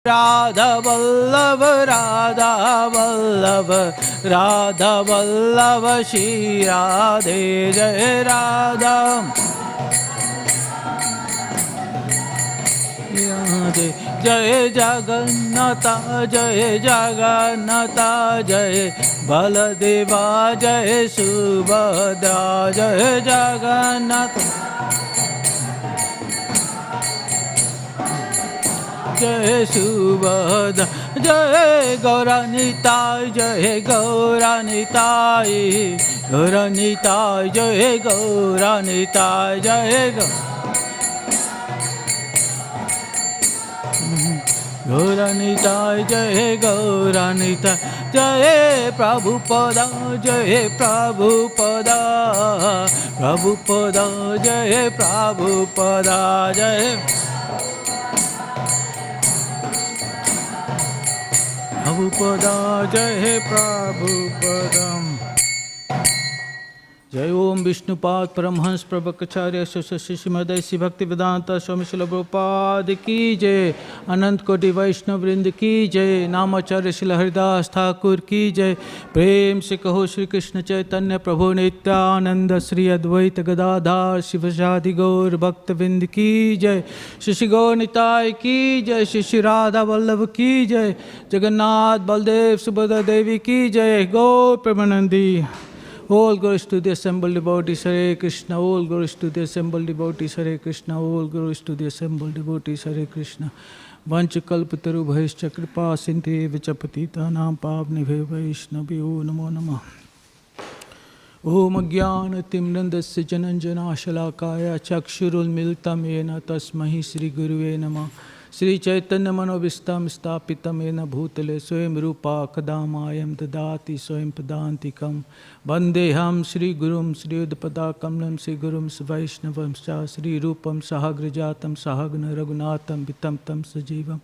Radha Vallabha, Radha Vallabha, Radha Vallabha, Shri Radhe Jai Radha. Jai Jagannatha, Jai Jagannatha, Jai Baladeva, Jai Subhadra, Jai Jagannatha. Jai Subhadra, Jai Gauranitai, Jai Gauranitai, Gauranitai, Jai Gauranitai, Jai Gauranitai, Jai Gauranitai, Jai Prabhupada, Jai Prabhupada, Prabhupada, Jai Prabhupada, Jai Prabhupada, Jai Prabhupada. Jai Om Vishnupad Paramhans Prabhupada Śrīmad Bhaktivedanta Swami Prabhupada ki Jai, Anant Koti Vaishnav Vrind ki Jai, Namacharya Srila Haridas Thakur ki Jai. Prem se kaho Shri Krishna Chaitanya Prabhu Nityananda Shri Advaita Gadadhar Shivasadi Gaur Bhaktivedanta ki Jai, Shri Gaur Nitai ki Jai, Shri Radha Vallabh ki Jai, Jagannath Baldev Subhadra Devi ki Jai, Gaur Premanandi. All glories to the assembled devotees, Hare Krishna. All glories to the assembled devotees, Hare Krishna. All glories to the assembled devotees, Hare Krishna. Vanchakalpataru bhaischa kripa sindhe vichapatitanam pavnibhe vaishnavyo namo namah. Om ajnanatimnandasya jananjana shalakaya chakshurul miltam yena tasmahi Shri Guruve namah. Shri Chaitanya Manovistam Stapitam Yena Bhutale Swayam Rupa Kadamayam Dadati Swayam Padantikam Vandeham Shri Gurum Shri Udpada Kamlam Shri Gurum Vaishnavam Cha Shri Rupam Sahagrajatam Sahagna Raghunatham Vitam Tam Sajivam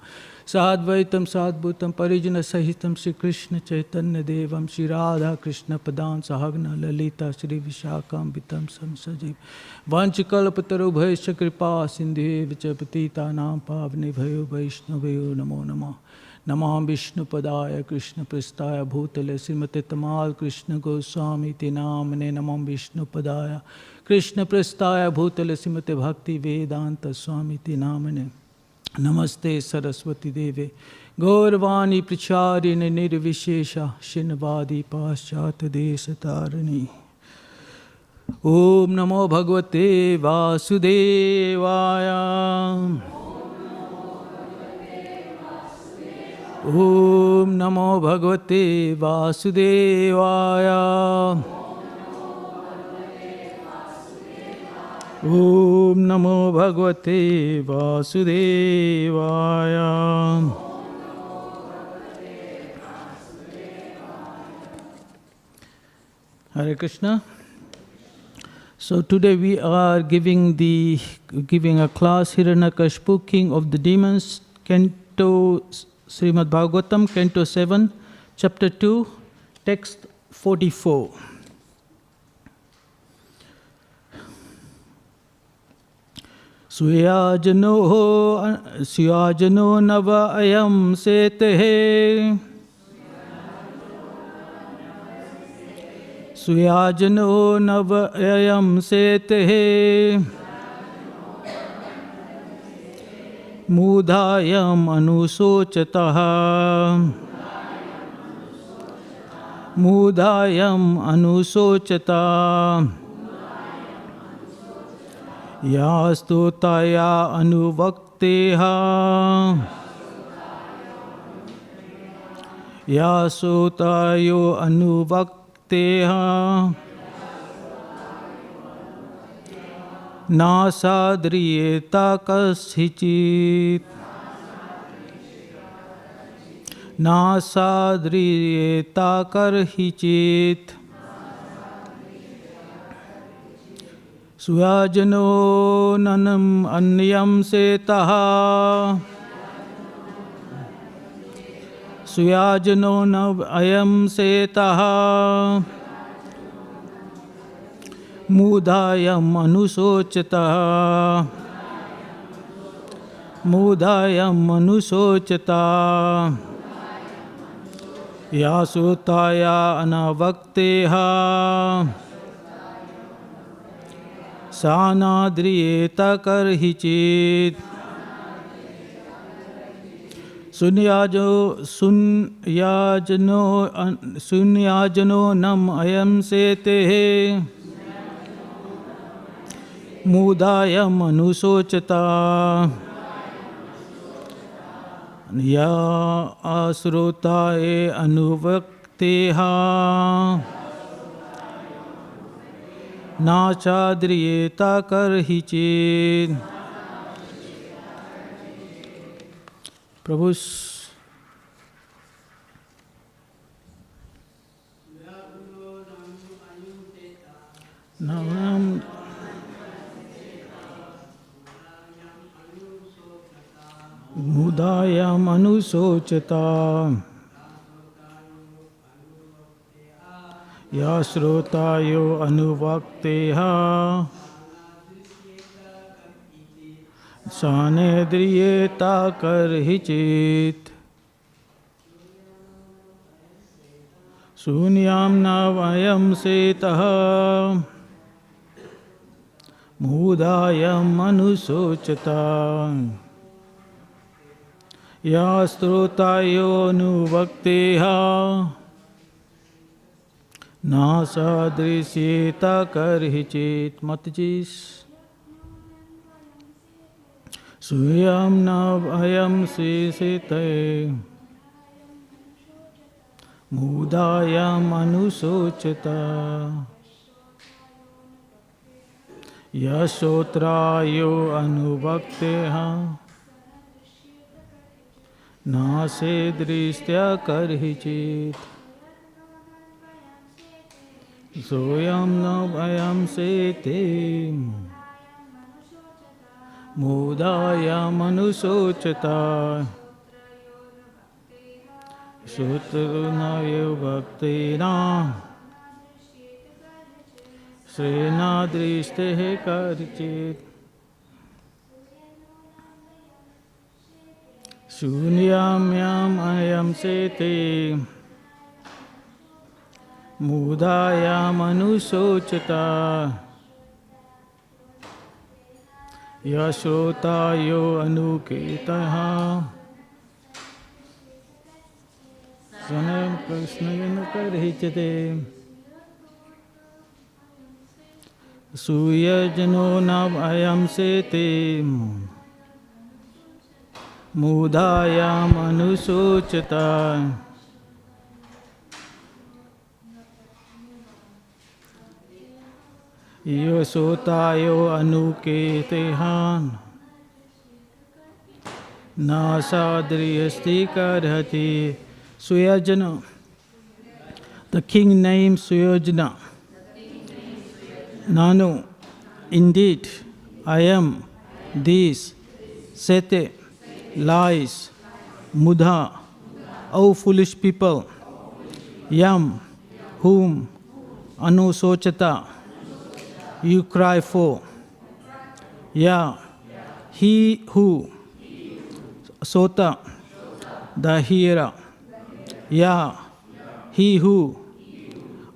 Sadvaitam Sadbhutam Parijana Sahitam Shri Krishna Chaitanya Devam Shri Radha Krishna Padan Sahagna Lalita Shri Vishakam Vitam Sam Sajiv Vanchikalpataru Bhaisya Kripa Sindhe Vichapatita Nam Pavni Bhayo Vaishnaveyo Namo Namah. Namah Vishnu Padaya Krishna Pristaya Bhutale Srimate Tamal Krishna Goswami Te Namane Namah Vishnu Padaya Krishna Pristaya Bhutale Srimate Bhaktivedanta Swami Te Namane Namaste Saraswati Deve Gaurvani Pracharine Nirvishesha Shinvadi Paschat Desatarani. Om Namo Bhagavate Vasudevaya. Om Namo Bhagavate Vasudevaya. Om Namo Bhagavate Vasudevaya. Hare Krishna. So today we are giving a class Hiranyakashipu, King of the Demons, Canto Śrīmad Bhāgavatam, Canto 7, Chapter 2, Text 44. Swayajano nava ayam setehe. Swayajano nava ayam setehe. Mudhayam anusocataha. Mudhayam anusocata. Yastotaya anuvakteha. Yasotayo anuvakteha. Nasadriyeta kashichit. Nasadriyeta karhichit. Swayajano nanam anyam setaha. Swayajano nav ayam setaha. Mudhayam anusocata. Mudayam manusocata Yasutaya anavakteha Sanadriyeta karhichit Sunyajano nam ayam sete Mudaya manusocata Ya asrutaye anuvakteha Nachadriyeta karhichit. Prabhu's Nam Mudayam anusocata Yasrotayo anuvakteha Sanedriyeta karhichit Sunyam navayam setaha Mudayam anusocata Yasrotayo anuvakteha Nasadrisyeta karhichit. Matajis Suyam navayam sisite Mudayam anusocata Yasotrayo anuvakteha Nasedristya karhichit Soyam navayam sete Mudayam anusocata Sutranayo bhaktina Srinadristehe karchit Shunyam yam ayam sete Mudayam anusocata Yashotayo anuketaha Sanam Krishna karhichate Suyajano nav ayam sete Mudayam anusocata Yasotayo anuketehan Nasadriyasti karhati. Suyajana, the king named Suyajana. Nanu, indeed, I am these sete lies, mudha, O foolish people, yam, whom, anusochata, you cry for, ya, he who, sota, the hearer, ya, he who,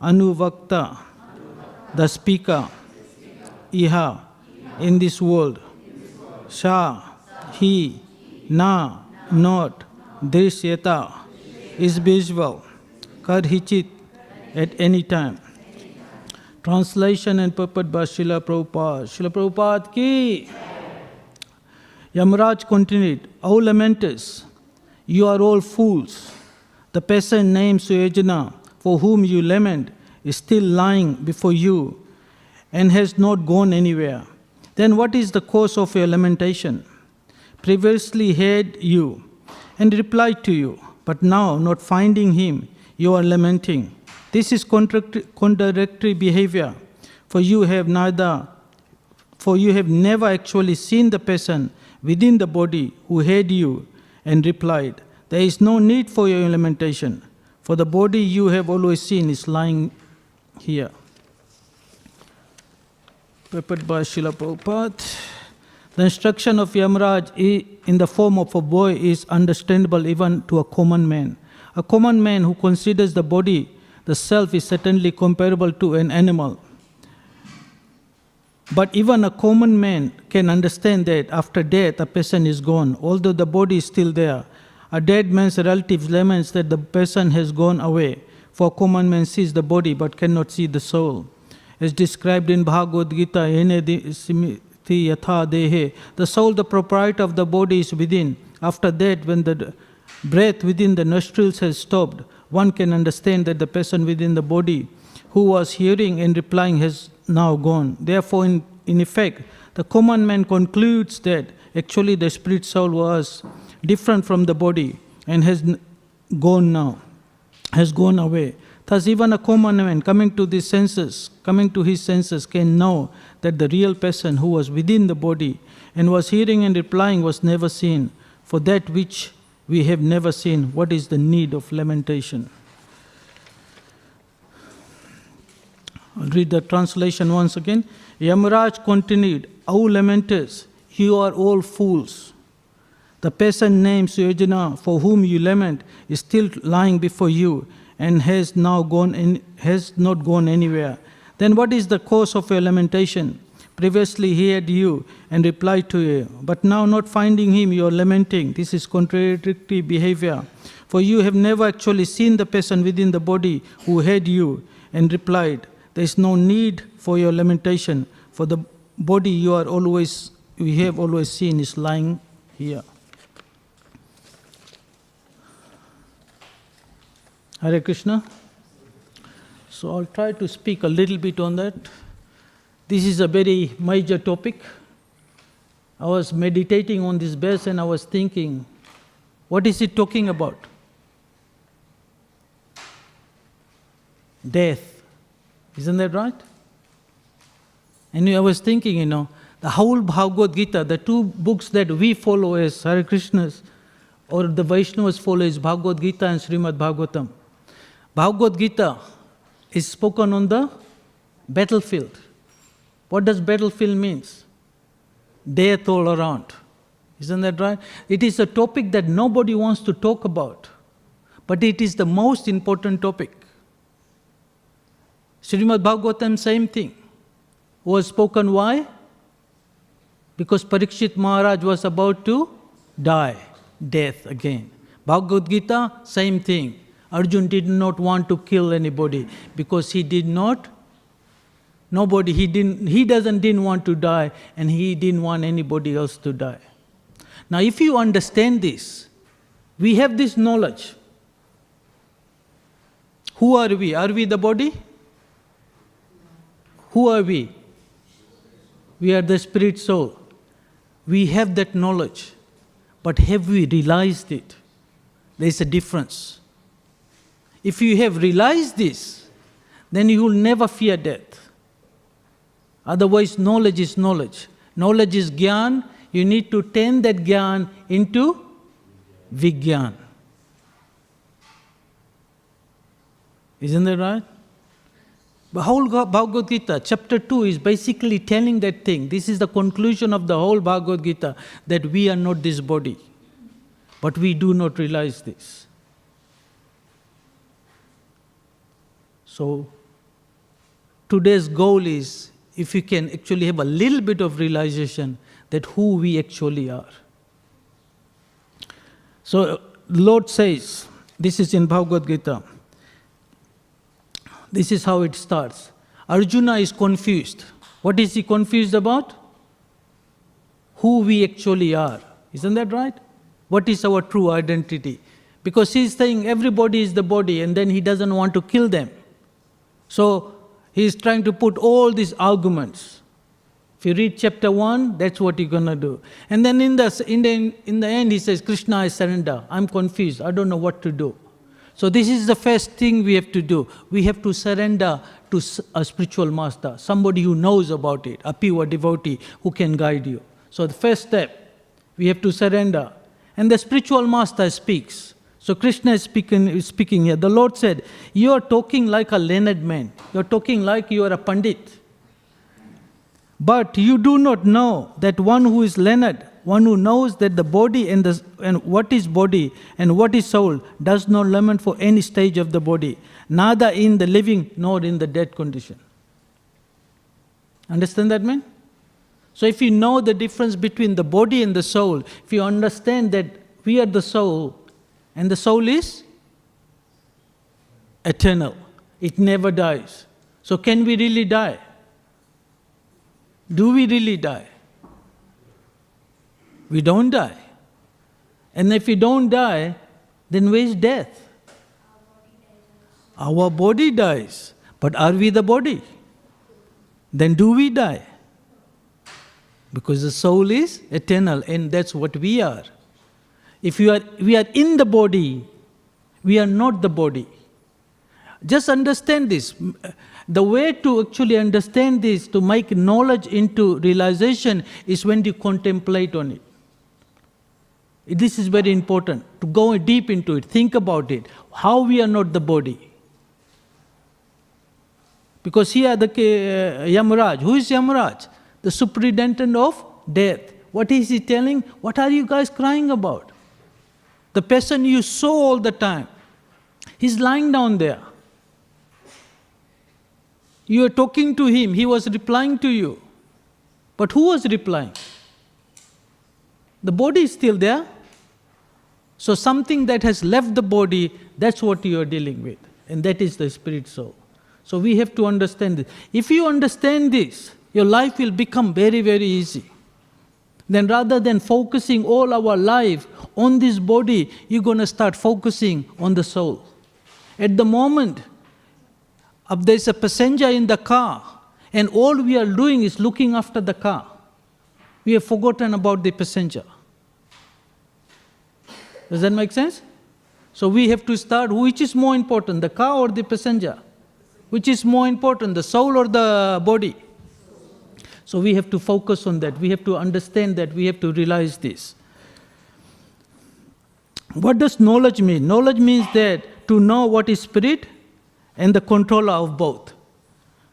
anuvakta, the speaker, iha, in this world, sha, he, na, not, drishyata, is visual, karhichit, at any time. Translation and purport by Srila Prabhupada. Srila Prabhupada ki. Yamaraj continued, O lamenters, you are all fools. The person named Suyajana, for whom you lament, is still lying before you and has not gone anywhere. Then what is the cause of your lamentation? Previously heard you and replied to you, but now, not finding him, you are lamenting. This is contradictory behavior, for you have never actually seen the person within the body who heard you and replied. There is no need for your lamentation, for the body you have always seen is lying here. Prepared by Srila Prabhupada. The instruction of Yamaraj in the form of a boy is understandable even to a common man. A common man who considers the body, the self, is certainly comparable to an animal. But even a common man can understand that after death a person is gone, although the body is still there. A dead man's relative laments that the person has gone away, for a common man sees the body but cannot see the soul. As described in Bhagavad Gita, Hene simiti yatha dehe, the soul, the proprietor of the body, is within. After that, when the breath within the nostrils has stopped, one can understand that the person within the body who was hearing and replying has now gone. Therefore, in effect, the common man concludes that actually the spirit soul was different from the body and has gone away. Thus, even a common man coming to his senses, can know that the real person who was within the body and was hearing and replying was never seen. For that which we have never seen, what is the need of lamentation? I'll read the translation once again. Yamaraj continued, O lamenters, you are all fools. The person named Suyajana, for whom you lament, is still lying before you and has not gone anywhere. Then what is the cause of your lamentation? Previously he had you and replied to you, but now not finding him you are lamenting. This is contradictory behavior. For you have never actually seen the person within the body who had you and replied. There is no need for your lamentation, for the body we have always seen is lying here. Hare Krishna. So I'll try to speak a little bit on that. This is a very major topic. I was meditating on this verse and I was thinking, what is it talking about? Death. Isn't that right? And I was thinking, the whole Bhagavad Gita, the two books that we follow as Hare Krishnas or the Vaishnavas follow is Bhagavad Gita and Śrīmad Bhāgavatam. Bhagavad Gita is spoken on the battlefield. What does battlefield means? Death all around. Isn't that right? It is a topic that nobody wants to talk about, but it is the most important topic. Śrīmad Bhāgavatam, same thing. Was spoken why? Because Parikshit Maharaj was about to die, death again. Bhagavad Gita, same thing. Arjun did not want to kill anybody because he didn't want to die and he didn't want anybody else to die. Now if you understand this, we have this knowledge. Who are we? Are we the body? Who are we? We are the spirit soul. We have that knowledge. But have we realized it? There is a difference. If you have realized this, then you will never fear death. Otherwise, knowledge is knowledge. Knowledge is jnana. You need to turn that jnana into vijnana. Isn't that right? The whole Bhagavad Gita, chapter 2, is basically telling that thing. This is the conclusion of the whole Bhagavad Gita, that we are not this body. But we do not realize this. So, today's goal is, if you can actually have a little bit of realization that who we actually are. So, the Lord says, this is in Bhagavad Gita, this is how it starts. Arjuna is confused. What is he confused about? Who we actually are. Isn't that right? What is our true identity? Because he's saying everybody is the body and then he doesn't want to kill them. So he's trying to put all these arguments. If you read chapter 1, that's what you're going to do. And then in the end he says, Krishna, I surrender. I'm confused. I don't know what to do. So this is the first thing we have to do. We have to surrender to a spiritual master, somebody who knows about it, a pure devotee who can guide you. So the first step, we have to surrender. And the spiritual master speaks. So Krishna is speaking here. The Lord said, you are talking like a learned man. You are talking like you are a pandit. But you do not know that one who is learned, one who knows that the body and what is body and what is soul, does not lament for any stage of the body, neither in the living nor in the dead condition. Understand that, man? So if you know the difference between the body and the soul, if you understand that we are the soul, and the soul is eternal, it never dies. So can we really die? Do we really die? We don't die. And if we don't die, then where is death? Our body dies. But are we the body? Then do we die? Because the soul is eternal, and that's what we are. If we are in the body, we are not the body. Just understand this. The way to actually understand this, to make knowledge into realization, is when you contemplate on it. This is very important, to go deep into it, think about it, how we are not the body. Because here the Yamaraj, who is Yamaraj? The superintendent of death. What is he telling? What are you guys crying about? The person you saw all the time, he's lying down there. You are talking to him, he was replying to you. But who was replying? The body is still there. So something that has left the body, that's what you are dealing with. And that is the spirit soul. So we have to understand this. If you understand this, your life will become very, very easy. Then rather than focusing all our life on this body, you're going to start focusing on the soul. At the moment, there's a passenger in the car, and all we are doing is looking after the car. We have forgotten about the passenger. Does that make sense? So we have to start, which is more important, the car or the passenger? Which is more important, the soul or the body? So we have to focus on that. We have to understand that. We have to realize this. What does knowledge mean? Knowledge means that to know what is spirit and the controller of both.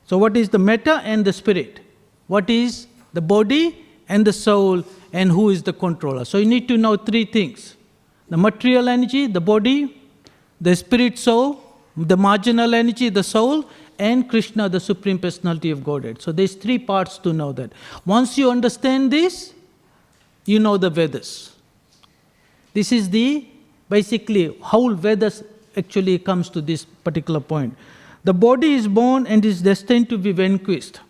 So what is the matter and the spirit? What is the body and the soul, and who is the controller? So you need to know three things. The material energy, the body, the spirit soul, the marginal energy, the soul, and Krishna, the Supreme Personality of Godhead. So there's three parts to know that. Once you understand this, you know the Vedas. This is the, basically, whole Vedas actually comes to this particular point. The body is born and is destined to be vanquished.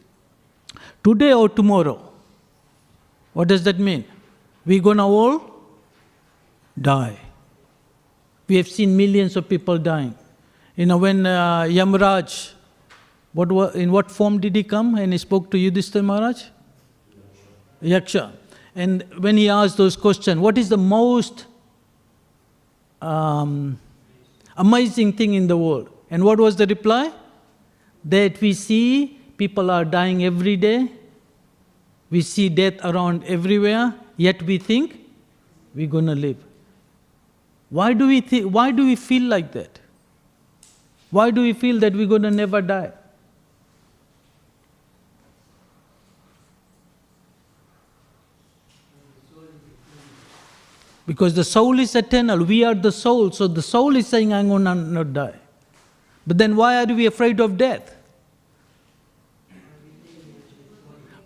Today or tomorrow. What does that mean? We're gonna all die. We have seen millions of people dying. You know, when Yamaraj, in what form did he come and he spoke to Yudhishthira Maharaj? Yaksha. And when he asked those questions, what is the most amazing thing in the world? And what was the reply? That we see people are dying every day, we see death around everywhere, yet we think we're going to live. Why do we feel like that? Why do we feel that we're going to never die? Because the soul is eternal, we are the soul, so the soul is saying, I'm going to not die. But then why are we afraid of death?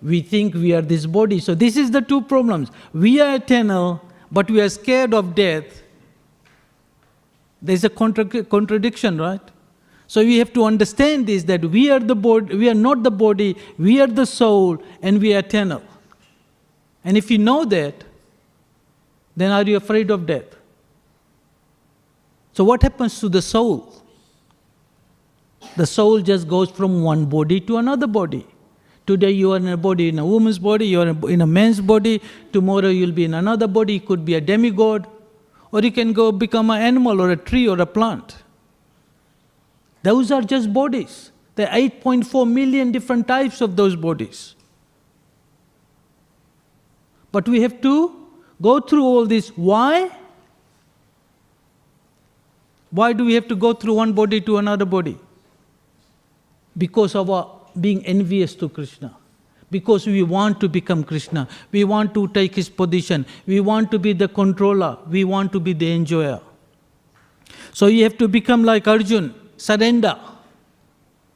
We think we are this body. So this is the two problems. We are eternal, but we are scared of death. There's a contradiction, right? So we have to understand this, that we are the body, we are not the body, we are the soul, and we are eternal. And if you know that, then are you afraid of death? So what happens to the soul? The soul just goes from one body to another body. Today you are in a body, in a woman's body, you are in a man's body. Tomorrow you'll be in another body. You could be a demigod. Or you can go become an animal or a tree or a plant. Those are just bodies. There are 8.4 million different types of those bodies. But we have to go through all this. Why? Why do we have to go through one body to another body? Because of our being envious to Krishna. because we want to become Krishna. We want to take his position. We want to be the controller. We want to be the enjoyer. So you have to become like Arjun, surrender.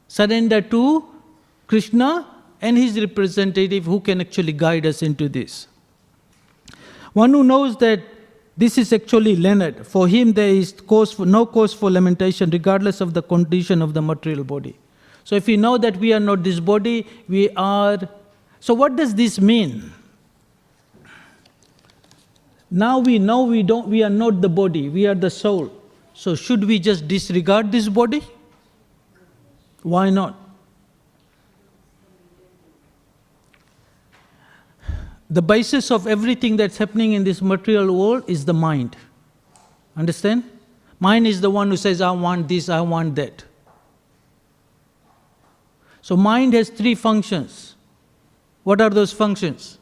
Surrender to Krishna and his representative who can actually guide us into this. One who knows that this is actually Leonard, for him there is no cause for lamentation regardless of the condition of the material body. So if we know that we are not this body, we are... So what does this mean? Now we know we are not the body, we are the soul. So should we just disregard this body? Why not? The basis of everything that's happening in this material world is the mind. Understand? Mind is the one who says, I want this, I want that. So mind has three functions. What are those functions?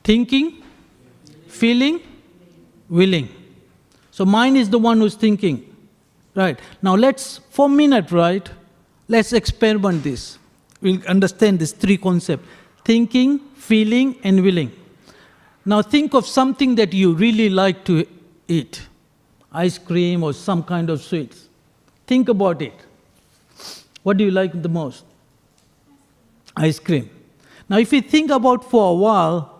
Thinking, feeling, willing. So mind is the one who's thinking. Right. Now let's, for a minute, right? Let's experiment this. We'll understand these three concepts. Thinking, feeling, and willing. Now think of something that you really like to eat. Ice cream or some kind of sweets. Think about it. What do you like the most? Ice cream. Now if you think about for a while,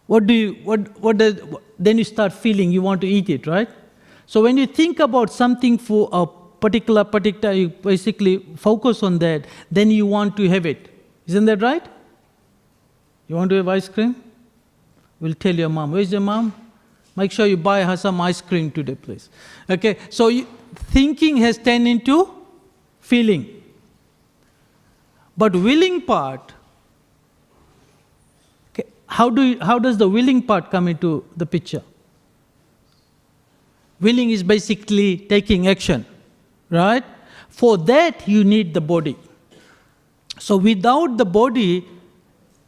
then you start feeling you want to eat it, right? So when you think about something for a particular, you basically focus on that, then you want to have it. Isn't that right? You want to have ice cream? We'll tell your mom. Where's your mom? Make sure you buy her some ice cream today, please. Okay, so thinking has turned into feeling. But willing part, okay, how does the willing part come into the picture? Willing is basically taking action. Right? For that, you need the body. So without the body,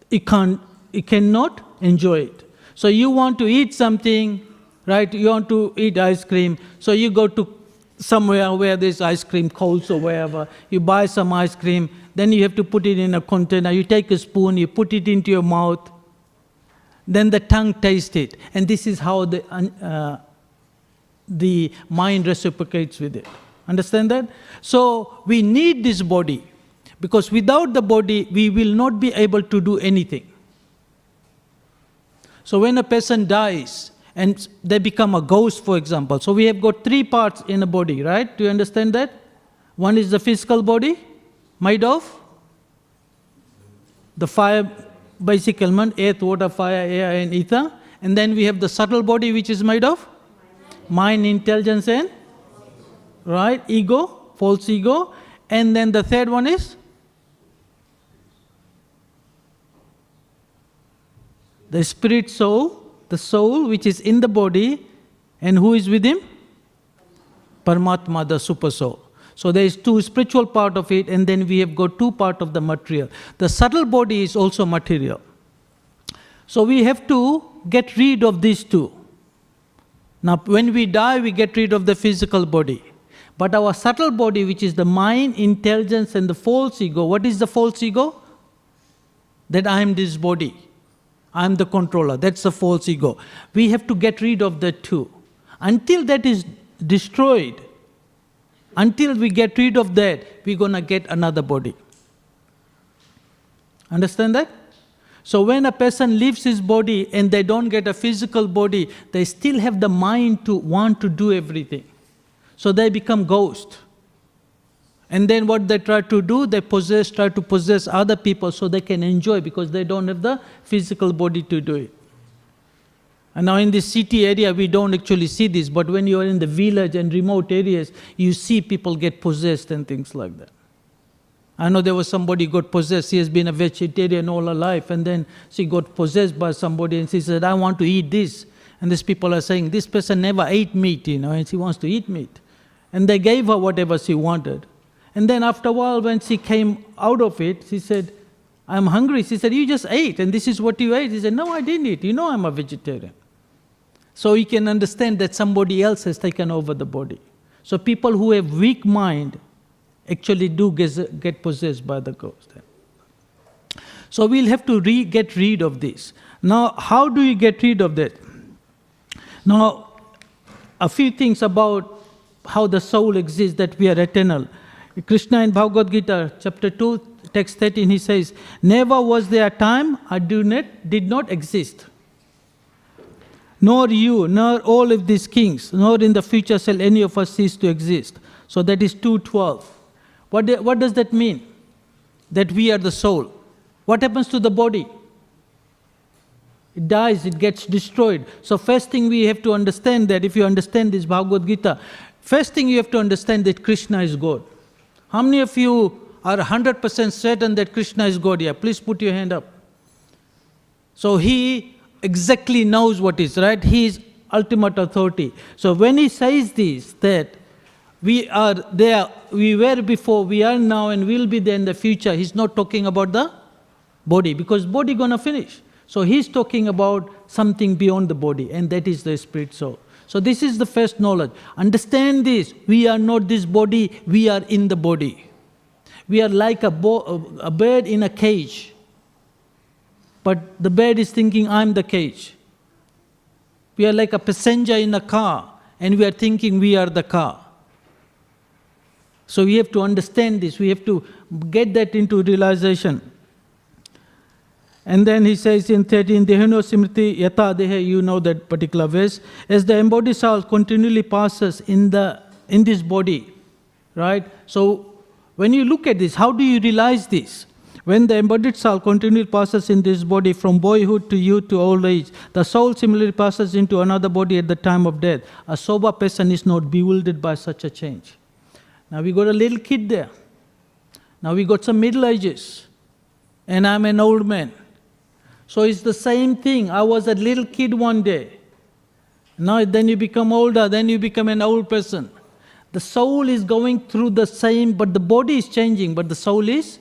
you cannot enjoy it. So you want to eat something, right? You want to eat ice cream. So you go to somewhere where there's ice cream, Coles or wherever. You buy some ice cream. Then you have to put it in a container. You take a spoon, you put it into your mouth. Then the tongue tastes it. And this is how the mind reciprocates with it. Understand that? So we need this body, because without the body, we will not be able to do anything. So when a person dies and they become a ghost, for example, so we have got three parts in a body, right? Do you understand that? One is the physical body, made of the five basic elements, earth, water, fire, air, and ether. And then we have the subtle body, which is made of mind, intelligence, and right? Ego, false ego. And then the third one is the spirit soul, the soul which is in the body, and who is with him? Paramatma, the super soul. So there is two spiritual part of it, and then we have got two part of the material. The subtle body is also material. So we have to get rid of these two. Now when we die, we get rid of the physical body. But our subtle body, which is the mind, intelligence, and the false ego, what is the false ego? That I am this body. I am the controller. That's the false ego. We have to get rid of that too. Until that is destroyed, until we get rid of that, we're going to get another body. Understand that? So when a person leaves his body and they don't get a physical body, they still have the mind to want to do everything. So they become ghosts. And then what they try to do, they try to possess other people so they can enjoy, because they don't have the physical body to do it. And now in this city area, we don't actually see this, but when you are in the village and remote areas, you see people get possessed and things like that. I know there was somebody got possessed. She has been a vegetarian all her life, and then she got possessed by somebody, and she said, I want to eat this. And these people are saying, this person never ate meat, and she wants to eat meat. And they gave her whatever she wanted. And then after a while, when she came out of it, she said, I'm hungry. She said, you just ate, and this is what you ate. He said, no, I didn't eat. You know I'm a vegetarian. So you can understand that somebody else has taken over the body. So people who have weak mind, actually do get possessed by the ghost. So we'll have to get rid of this. Now, how do you get rid of that? Now, a few things about how the soul exists, that we are eternal. Krishna in Bhagavad Gita, chapter 2, text 13, he says, "Never was there a time I did not exist. Nor you, nor all of these kings, nor in the future shall any of us cease to exist." So that is 2:12. What does that mean? That we are the soul. What happens to the body? It dies, it gets destroyed. So first thing we have to understand, that if you understand this Bhagavad Gita, first thing you have to understand that Krishna is God. How many of you are 100% certain that Krishna is God here? Please put your hand up. So he exactly knows what is right. He is ultimate authority. So when he says this, that we are there, we were before, we are now, and will be there in the future, he's not talking about the body, because body gonna finish. So he's talking about something beyond the body, and that is the spirit soul. So this is the first knowledge. Understand this. We are not this body, we are in the body. We are like a bird in a cage. But the bird is thinking, I'm the cage. We are like a passenger in a car, and we are thinking we are the car. So we have to understand this. We have to get that into realization. And then he says in 13, Dehano Simriti Yata Dehe, you know that particular verse. As the embodied soul continually passes in this body, right? So when you look at this, how do you realize this? When the embodied soul continually passes in this body from boyhood to youth to old age, the soul similarly passes into another body at the time of death. A sober person is not bewildered by such a change. Now we got a little kid there. Now we got some middle ages. And I'm an old man. So it's the same thing. I was a little kid one day. Now then you become older, then you become an old person. The soul is going through the same, but the body is changing, but the soul is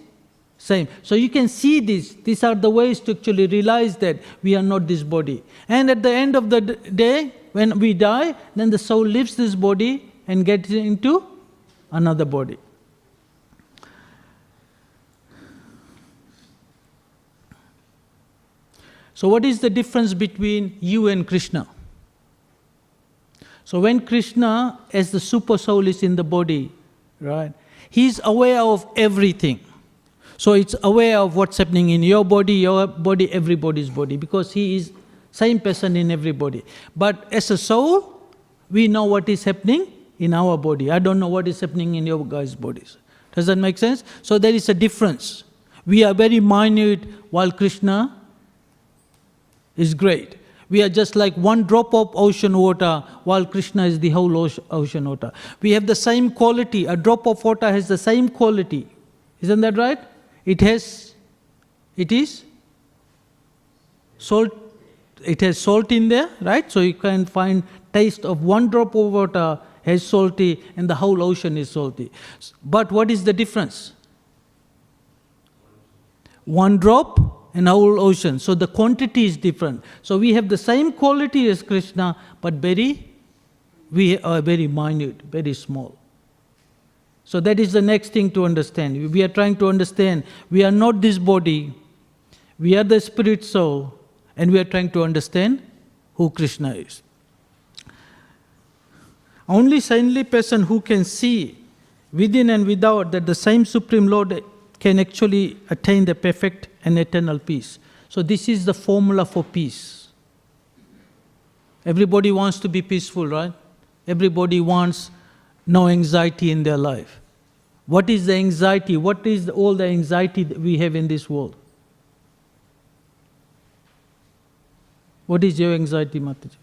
same. So you can see this. These are the ways to actually realize that we are not this body. And at the end of the day, when we die, then the soul leaves this body and gets into another body. So what is the difference between you and Krishna? So when Krishna, as the super soul, is in the body, right, he's aware of everything. So it's aware of what's happening in your body, everybody's body, because he is same person in everybody. But as a soul, we know what is happening in our body. I don't know what is happening in your guys' bodies. Does that make sense? So there is a difference. We are very minute, while Krishna is great. We are just like one drop of ocean water, while Krishna is the whole ocean water. We have the same quality. A drop of water has the same quality. Isn't that right? It is salt. It has salt in there, right? So you can find taste of one drop of water has salty, and the whole ocean is salty. But what is the difference? One drop and whole ocean. So the quantity is different. So we have the same quality as Krishna, but we are very minute, very small. So that is the next thing to understand. We are trying to understand, we are not this body, we are the spirit soul, and we are trying to understand who Krishna is. Only saintly person who can see within and without that the same Supreme Lord can actually attain the perfect and eternal peace. So this is the formula for peace. Everybody wants to be peaceful, right? Everybody wants no anxiety in their life. What is the anxiety? What is all the anxiety that we have in this world? What is your anxiety, Mataji?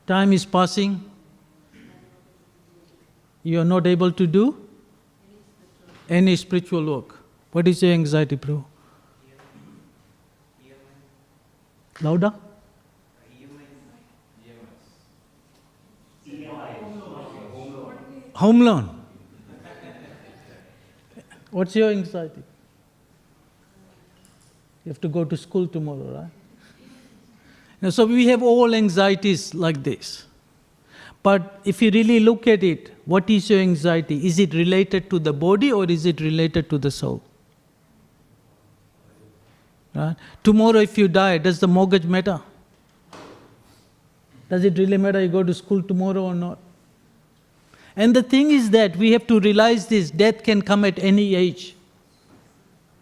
Time is passing. You are not able to do any spiritual work. What is your anxiety, bro? Louder? Home loan. What's your anxiety? You have to go to school tomorrow, right? Now, so we have all anxieties like this. But if you really look at it, what is your anxiety? Is it related to the body or is it related to the soul? Right? Tomorrow if you die, does the mortgage matter? Does it really matter you go to school tomorrow or not? And the thing is that we have to realize this, death can come at any age.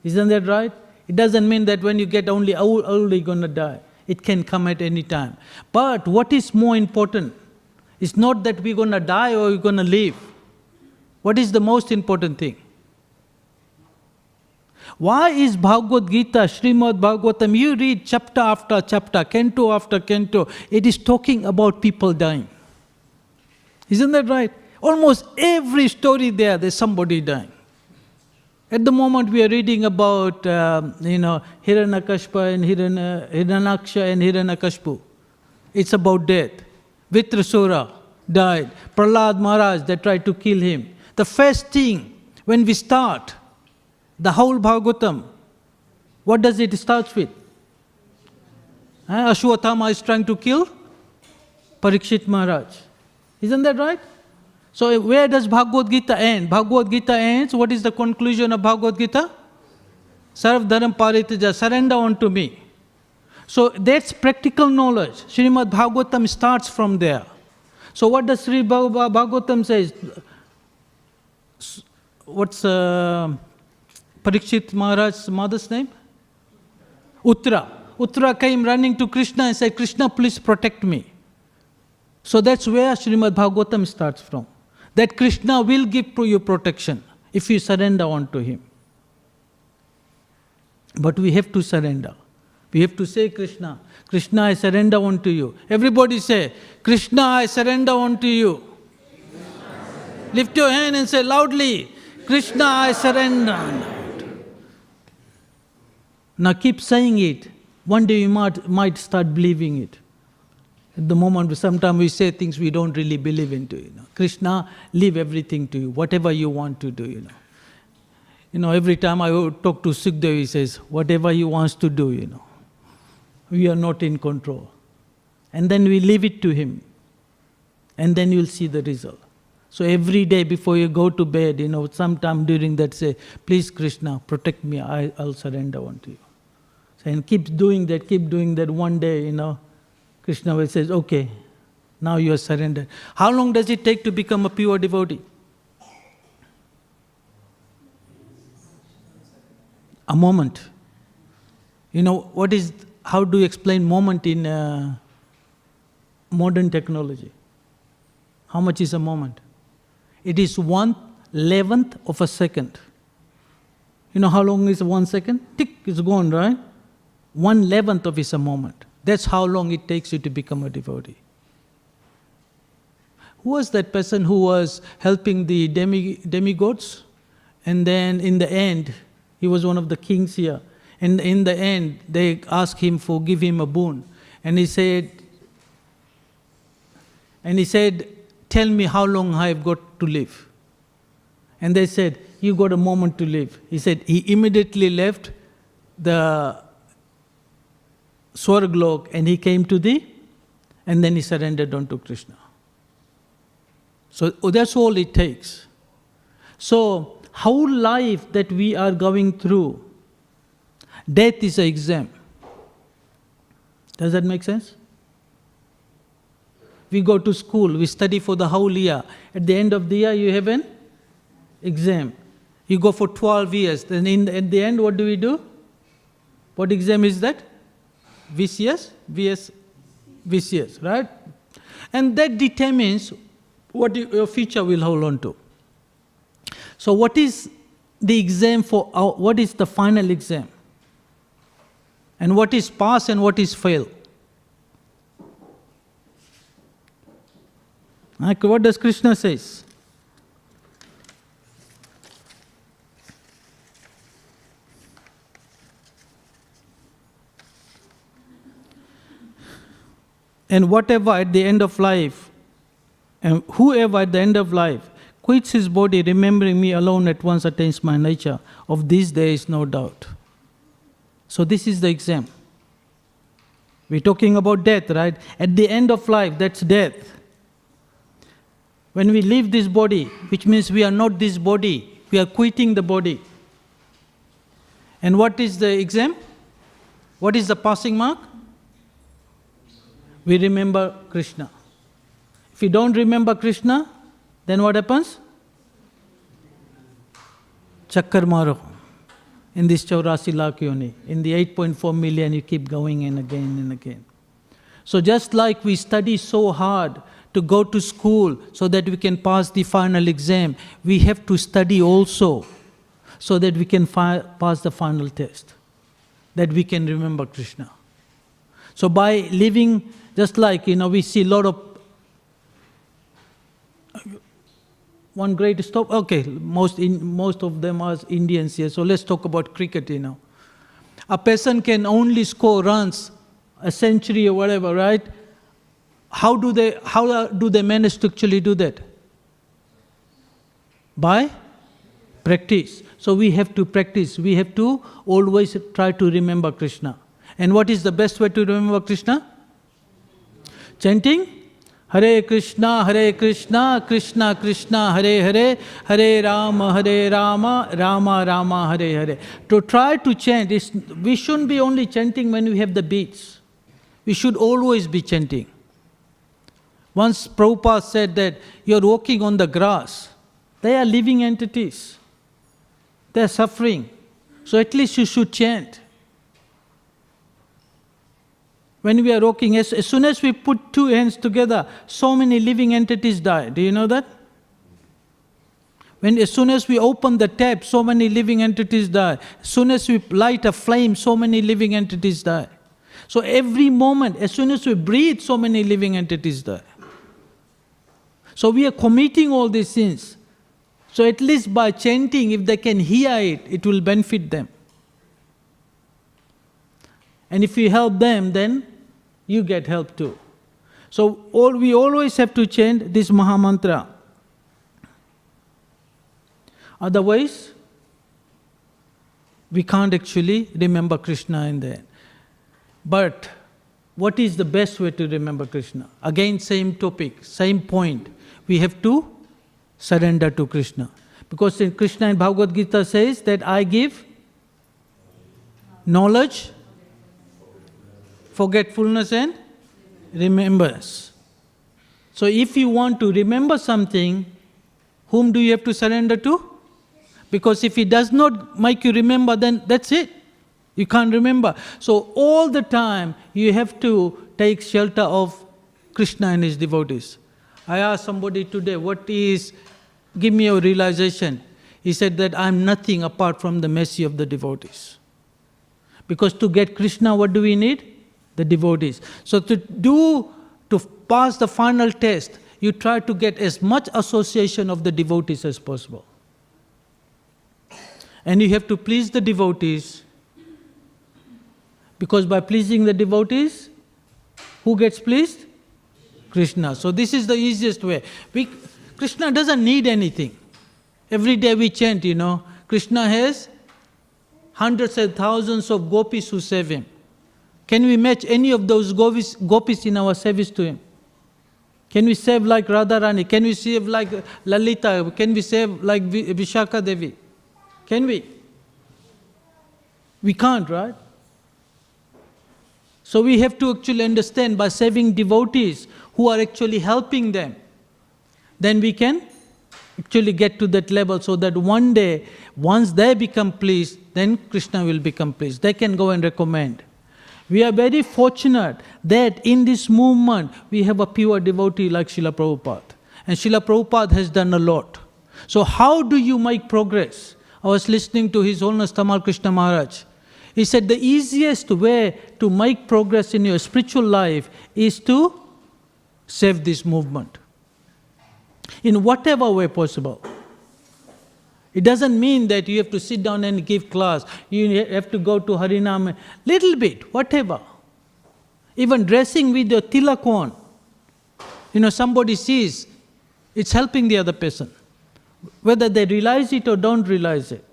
Isn't that right? It doesn't mean that when you get only old you're going to die. It can come at any time. But what is more important? It's not that we're going to die or we're going to live. What is the most important thing? Why is Bhagavad Gita, Śrīmad Bhāgavatam, you read chapter after chapter, canto after canto, it is talking about people dying. Isn't that right? Almost every story there's somebody dying. At the moment we are reading about, Hiranyakashipu and Hiranyaksha and Hiranyakashipu. It's about death. Vitrasura died. Prahlad Maharaj, they tried to kill him. The first thing, when we start, the whole Bhagavatam, what does it start with? Ashwatthama is trying to kill Parikshit Maharaj. Isn't that right? So where does Bhagavad Gita end? Bhagavad Gita ends, what is the conclusion of Bhagavad Gita? Sarv dharam paritaja, surrender unto me. So that's practical knowledge. Śrīmad Bhāgavatam starts from there. So what does Śrīmad Bhāgavatam says? What's Parikshit Maharaj's mother's name? Uttara. Uttara came running to Krishna and said, Krishna, please protect me. So that's where Śrīmad Bhāgavatam starts from. That Krishna will give you protection if you surrender unto him. But we have to surrender. We have to say, Krishna, Krishna, I surrender unto you. Everybody say, Krishna, I surrender unto you. Lift your hand and say loudly, Krishna, I surrender. Now keep saying it. One day you might start believing it. At the moment, sometimes we say things we don't really believe into. Krishna, leave everything to you, whatever you want to do. Every time I talk to Sukhdev, he says, whatever he wants to do, we are not in control. And then we leave it to him. And then you'll see the result. So every day before you go to bed, sometime during that, say, please Krishna, protect me, I'll surrender unto you. And keep doing that. One day, Krishna will say, okay, now you are surrendered. How long does it take to become a pure devotee? A moment. How do you explain moment in modern technology? How much is a moment? It is 1/11th of a second. You know how long is 1 second? Tick, it's gone, right? 1/11th of is a moment. That's how long it takes you to become a devotee. Who was that person who was helping the demigods? And then in the end, he was one of the kings here. And in the end, they asked him for give him a boon. And he said, tell me how long I've got to live. And they said, you got a moment to live. He said, he immediately left the Swarglok and he came to and then he surrendered unto Krishna. So that's all it takes. So whole life that we are going through, death is an exam. Does that make sense? We go to school, we study for the whole year. At the end of the year, you have an exam. You go for 12 years. Then at the end, what do we do? What exam is that? VCS, right? And that determines what your future will hold on to. So what is the exam what is the final exam? And what is pass and what is fail? What does Krishna says? And whatever at the end of life, and whoever at the end of life quits his body, remembering me alone at once attains my nature. Of this there is no doubt. So this is the exam. We're talking about death, right? At the end of life, that's death. When we leave this body, which means we are not this body, we are quitting the body. And what is the exam? What is the passing mark? We remember Krishna. If you don't remember Krishna, then what happens? Chakkar maro. In this 84 lakh yoni, in the 8.4 million, you keep going and again and again. So just like we study so hard to go to school so that we can pass the final exam, we have to study also so that we can pass the final test, that we can remember Krishna. So by living, just like, we see a lot of, one great stop, okay, most of them are Indians here, so let's talk about cricket, A person can only score runs, a century or whatever, right? How do they manage to actually do that? By practice. So we have to practice. We have to always try to remember Krishna. And what is the best way to remember Krishna? Chanting Hare Krishna, Krishna Krishna, Hare Hare, Hare Rama, Rama Rama, Hare Hare. To try to chant, we shouldn't be only chanting when we have the beats. We should always be chanting. Once Prabhupada said that you're walking on the grass. They are living entities. They are suffering. So at least you should chant. When we are walking, as soon as we put two hands together, so many living entities die. Do you know that? As soon as we open the tap, so many living entities die. As soon as we light a flame, so many living entities die. So every moment, as soon as we breathe, so many living entities die. So we are committing all these sins. So at least by chanting, if they can hear it, it will benefit them. And if you help them, then you get help too. So we always have to chant this Maha Mantra. Otherwise, we can't actually remember Krishna in there. But what is the best way to remember Krishna? Again, same topic, same point. We have to surrender to Krishna. Because in Krishna in Bhagavad Gita says that I give knowledge, forgetfulness and remembrance. So if you want to remember something, whom do you have to surrender to? Because if he does not make you remember, then that's it. You can't remember. So all the time you have to take shelter of Krishna and his devotees. I asked somebody today, give me a realization. He said that I'm nothing apart from the mercy of the devotees. Because to get Krishna, what do we need? The devotees. So to pass the final test, you try to get as much association of the devotees as possible. And you have to please the devotees, because by pleasing the devotees, who gets pleased? Krishna. So this is the easiest way. Krishna doesn't need anything. Every day we chant, Krishna has hundreds and thousands of gopis who serve him. Can we match any of those gopis in our service to him? Can we serve like Radharani? Can we serve like Lalita? Can we serve like Vishaka Devi? Can we? We can't, right? So we have to actually understand, by serving devotees who are actually helping them, then we can actually get to that level, so that one day, once they become pleased, then Krishna will become pleased. They can go and recommend. We are very fortunate that in this movement, we have a pure devotee like Srila Prabhupada. And Srila Prabhupada has done a lot. So how do you make progress? I was listening to His Holiness Tamal Krishna Maharaj. He said the easiest way to make progress in your spiritual life is to serve this movement, in whatever way possible. It doesn't mean that you have to sit down and give class. You have to go to Harinam, little bit, whatever. Even dressing with your tilak on. Somebody sees, it's helping the other person. Whether they realize it or don't realize it.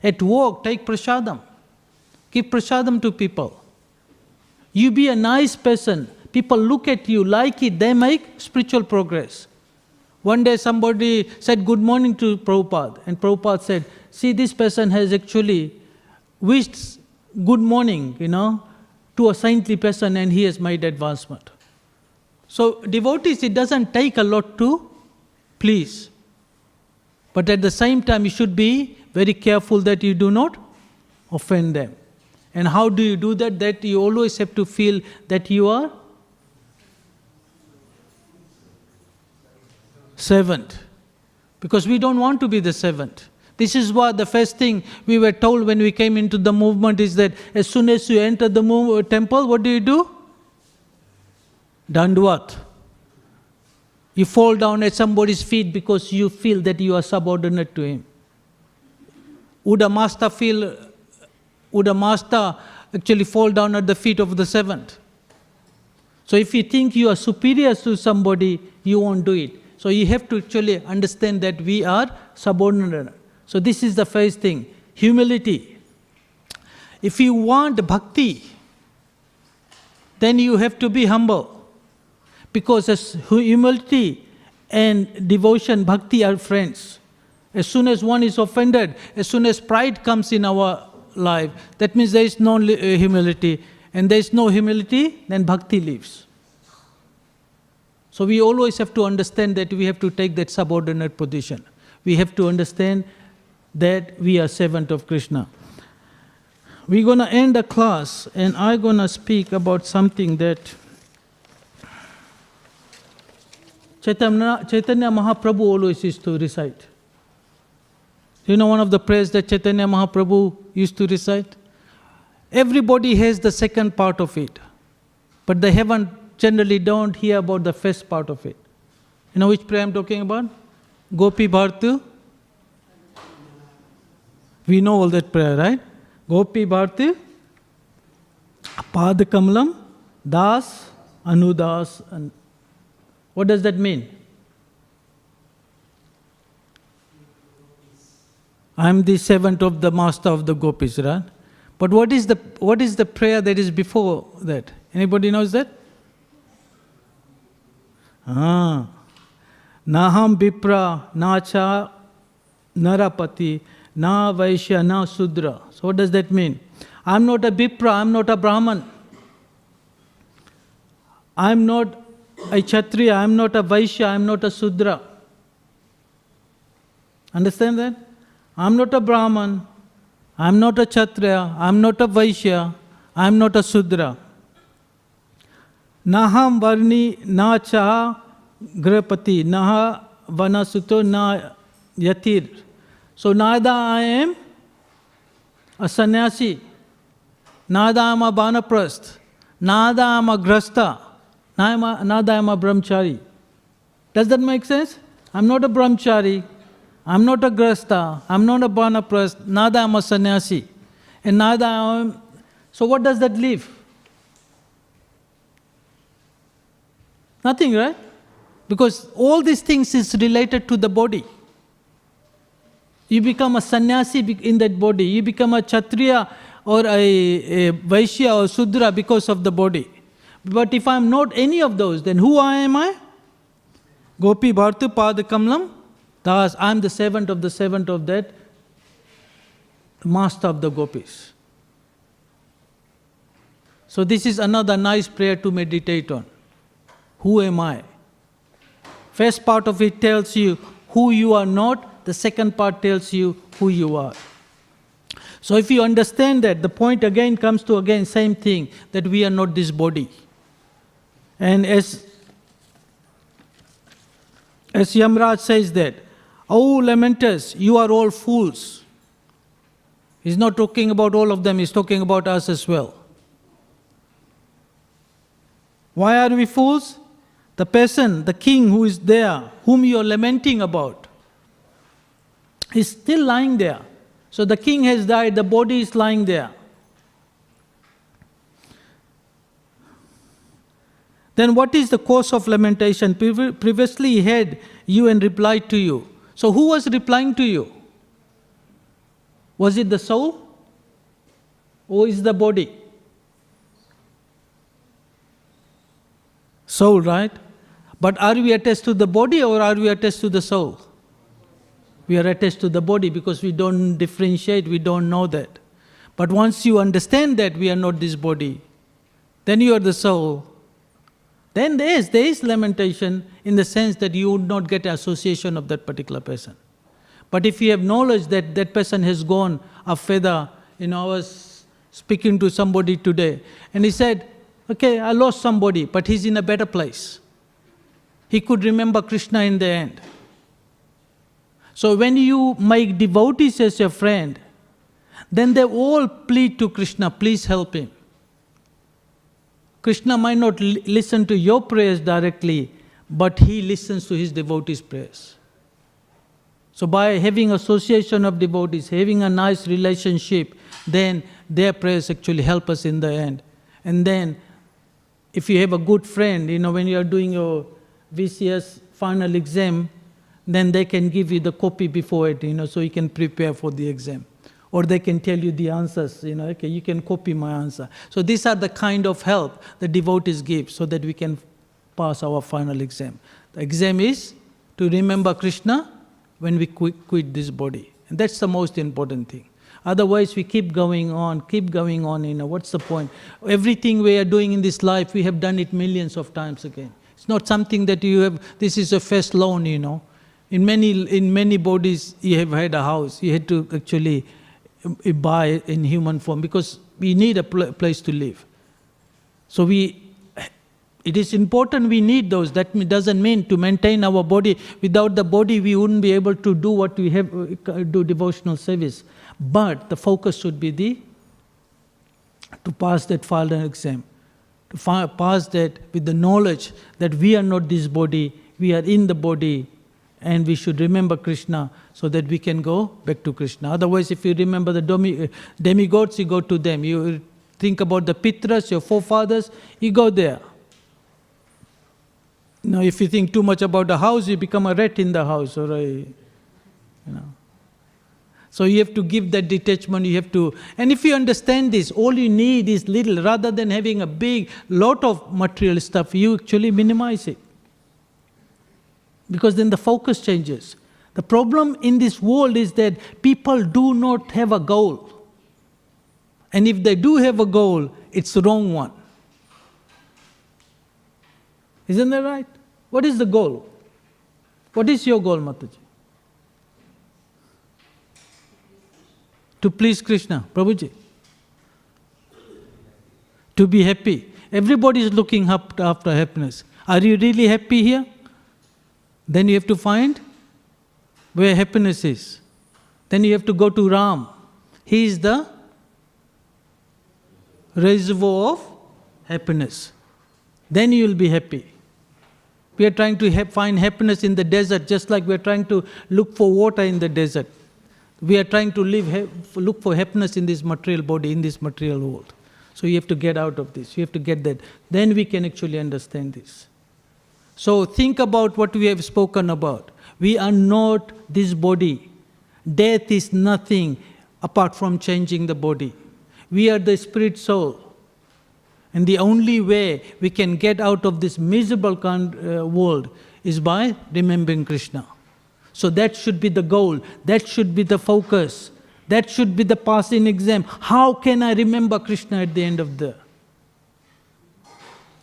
At work, take prasadam. Give prasadam to people. You be a nice person. People look at you, like it, they make spiritual progress. One day somebody said good morning to Prabhupada, and Prabhupada said, see, this person has actually wished good morning, to a saintly person, and he has made advancement. So devotees, it doesn't take a lot to please. But at the same time, you should be very careful that you do not offend them. And how do you do that? That you always have to feel that you are servant. Because we don't want to be the servant. This is what the first thing we were told when we came into the movement is that as soon as you enter the temple, what do? Dandvat. You fall down at somebody's feet because you feel that you are subordinate to him. Would a master actually fall down at the feet of the servant? So if you think you are superior to somebody, you won't do it. So you have to actually understand that we are subordinate. So this is the first thing, humility. If you want bhakti, then you have to be humble. Because as humility and devotion, bhakti are friends. As soon as one is offended, as soon as pride comes in our life, that means there is no humility. And there is no humility, then bhakti leaves. So we always have to understand that we have to take that subordinate position. We have to understand that we are servant of Krishna. We're going to end the class, and I'm going to speak about something that Chaitanya Mahaprabhu always used to recite. You know one of the prayers that Chaitanya Mahaprabhu used to recite? Everybody has the second part of it, but they generally don't hear about the first part of it. You know which prayer I'm talking about? Gopi Bhartu. We know all that prayer, right? Gopi Bhartu, Padakamalam, Das, Anudas. And what does that mean? I am the servant of the master of the gopis, right? But what is the prayer that is before that? Anybody knows that? Naham Vipra, Nacha, Narapati, Na Vaishya, Na Sudra. So what does that mean? I'm not a Vipra, I'm not a Brahman. I'm not a Kshatriya, I'm not a Vaishya, I'm not a Sudra. Understand that? I'm not a Brahman, I'm not a Kshatriya, I'm not a Vaishya, I'm not a Sudra. Naham Varni Na Cha Grapati, Naha Vanasuto Na Yatir. So neither I am a sannyasi, neither I am a Banaprasth, neither I am a Grasta, neither I am a Brahmachari. Does that make sense? I'm not a Brahmachari, I'm not a Grasta, I'm not a Banaprasth, neither I am a sannyasi, and neither I am. So what does that leave? Nothing, right? Because all these things is related to the body. You become a sannyasi in that body. You become a Kshatriya or a Vaishya or Sudra because of the body. But if I am not any of those, then who am I? Gopi Bhartu Padakamalam Das. I am the servant of that master of the gopis. So this is another nice prayer to meditate on. Who am I? First part of it tells you who you are not. The second part tells you who you are. So if you understand that, the point again comes to same thing, that we are not this body. And as Yamraj says that, "Oh lamenters, you are all fools." He's not talking about all of them, he's talking about us as well. Why are we fools? The person, the king who is there, whom you are lamenting about, is still lying there. So the king has died, the body is lying there. Then what is the cause of lamentation? Previously he had you and replied to you. So who was replying to you? Was it the soul? Or is the body? Soul, right? But are we attached to the body or are we attached to the soul? We are attached to the body because we don't differentiate, we don't know that. But once you understand that we are not this body, then you are the soul. Then there is lamentation in the sense that you would not get association of that particular person. But if you have knowledge that that person has gone a feather, I was speaking to somebody today and he said, okay, I lost somebody, but he's in a better place. He could remember Krishna in the end. So when you make devotees as your friend, then they all plead to Krishna, please help him. Krishna might not listen to your prayers directly, but he listens to his devotees' prayers. So by having association of devotees, having a nice relationship, then their prayers actually help us in the end. And then if you have a good friend, when you are doing your VCS final exam, then they can give you the copy before it, so you can prepare for the exam. Or they can tell you the answers, okay, you can copy my answer. So these are the kind of help the devotees give so that we can pass our final exam. The exam is to remember Krishna when we quit this body. And that's the most important thing. Otherwise, we keep going on, what's the point? Everything we are doing in this life, we have done it millions of times again. It's not something that you have, this is a first loan, In many bodies, you have had a house. You had to actually buy in human form because we need a place to live. So it is important we need those. That doesn't mean to maintain our body. Without the body, we wouldn't be able to do what we have, do devotional service. But the focus should be to pass that final exam. To pass that with the knowledge that we are not this body, we are in the body, and we should remember Krishna so that we can go back to Krishna. Otherwise, if you remember the demigods, you go to them. You think about the Pitras, your forefathers, you go there. Now, if you think too much about the house, you become a rat in the house. So you have to give that detachment, you have to... And if you understand this, all you need is little. Rather than having a big lot of material stuff, you actually minimize it. Because then the focus changes. The problem in this world is that people do not have a goal. And if they do have a goal, it's the wrong one. Isn't that right? What is the goal? What is your goal, Mataji? To please Krishna, Prabhuji. To be happy. Everybody is looking after happiness. Are you really happy here? Then you have to find where happiness is. Then you have to go to Ram. He is the reservoir of happiness. Then you will be happy. We are trying to find happiness in the desert, just like we are trying to look for water in the desert. We are trying to look for happiness in this material body, in this material world. So you have to get out of this. You have to get that. Then we can actually understand this. So think about what we have spoken about. We are not this body. Death is nothing apart from changing the body. We are the spirit soul. And the only way we can get out of this miserable world is by remembering Krishna. So that should be the goal. That should be the focus. That should be the passing exam. How can I remember Krishna at the end of the...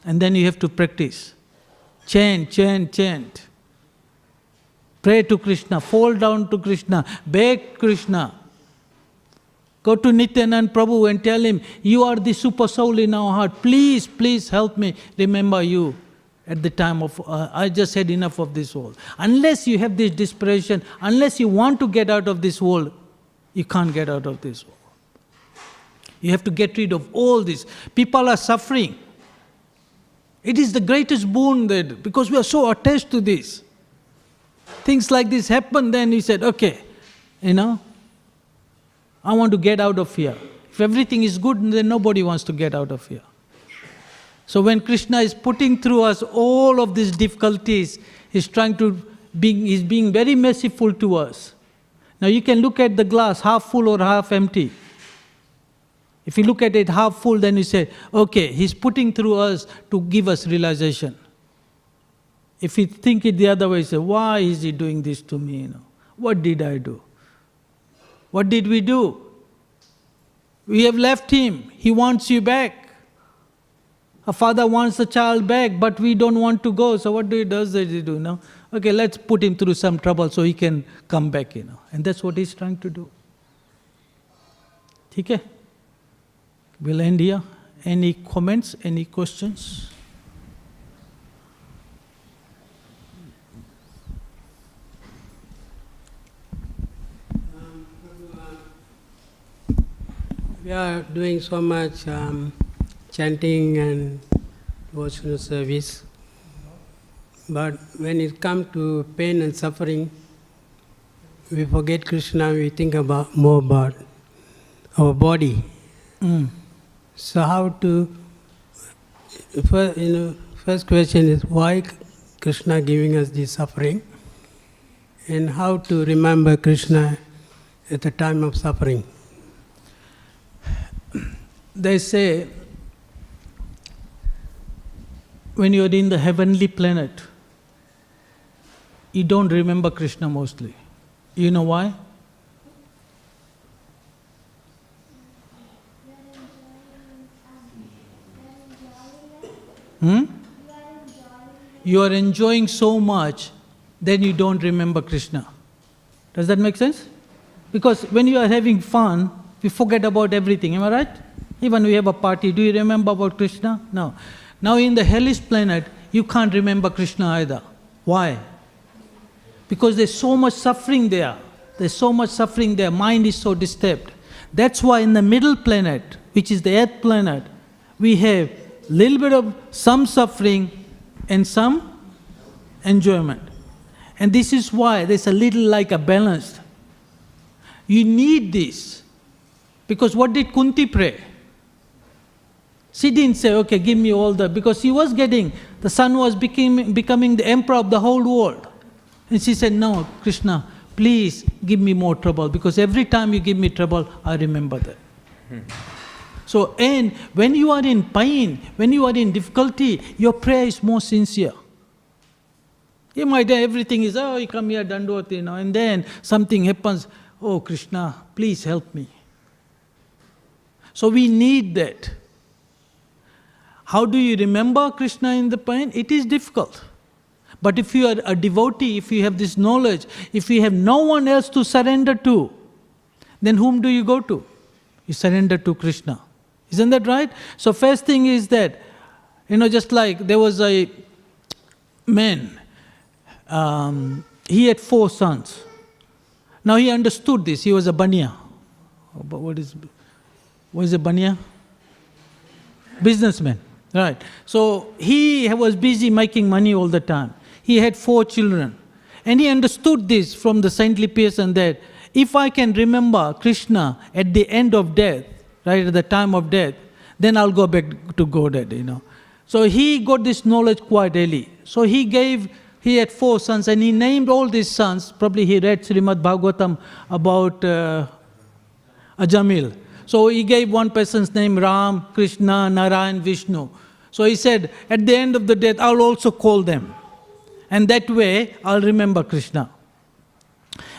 And then you have to practice. Chant, chant, chant. Pray to Krishna, fall down to Krishna, beg Krishna. Go to Nityanand Prabhu and tell him, you are the super soul in our heart. Please, please help me remember you at the time of, I just had enough of this world. Unless you have this desperation, unless you want to get out of this world, you can't get out of this world. You have to get rid of all this. People are suffering. It is the greatest boon that, because we are so attached to this. Things like this happen, then he said, okay, I want to get out of here. If everything is good, then nobody wants to get out of here. So when Krishna is putting through us all of these difficulties, he's being very merciful to us. Now you can look at the glass, half full or half empty. If you look at it half full, then you say, okay, he's putting through us to give us realization. If we think it the other way, say, why is he doing this to me? What did I do? What did we do? We have left him. He wants you back. A father wants a child back, but we don't want to go. So what does he do? Okay, let's put him through some trouble so he can come back. And that's what he's trying to do. Okay? We'll end here. Any comments? Any questions? We are doing so much chanting and devotional service, but when it comes to pain and suffering, we forget Krishna, we think more about our body. So how to, first question is why Krishna giving us this suffering, and how to remember Krishna at the time of suffering. They say, when you're in the heavenly planet, you don't remember Krishna mostly. You know why? You are enjoying so much, then you don't remember Krishna. Does that make sense? Because when you are having fun, we forget about everything, am I right? Even we have a party, do you remember about Krishna? No. Now in the hellish planet, you can't remember Krishna either. Why? Because there's so much suffering there. There's so much suffering there, mind is so disturbed. That's why in the middle planet, which is the earth planet, we have little bit of some suffering and some enjoyment. And this is why there's a little like a balance. You need this. Because what did Kunti pray? She didn't say, okay, give me all the... Because she was getting... The son was becoming the emperor of the whole world. And she said, no, Krishna, please give me more trouble. Because every time you give me trouble, I remember that. So, and when you are in pain, when you are in difficulty, your prayer is more sincere. You might everything is, oh, you come here, Dandavati, and then something happens, oh, Krishna, please help me. So we need that. How do you remember Krishna in the pain? It is difficult. But if you are a devotee, if you have this knowledge, if you have no one else to surrender to, then whom do you go to? You surrender to Krishna. Isn't that right? So first thing is that, just like there was a man, he had 4 sons. Now he understood this, he was a banya. But what is a banya? Businessman, right. So he was busy making money all the time. He had 4 children. And he understood this from the saintly person that if I can remember Krishna at the end of death, right, at the time of death, then I'll go back to Godhead, So he got this knowledge quite early. So he had 4 sons and he named all these sons. Probably he read Śrīmad Bhāgavatam about Ajamil. So he gave one person's name Ram, Krishna, Narayan, Vishnu. So he said, at the end of the death, I'll also call them. And that way, I'll remember Krishna.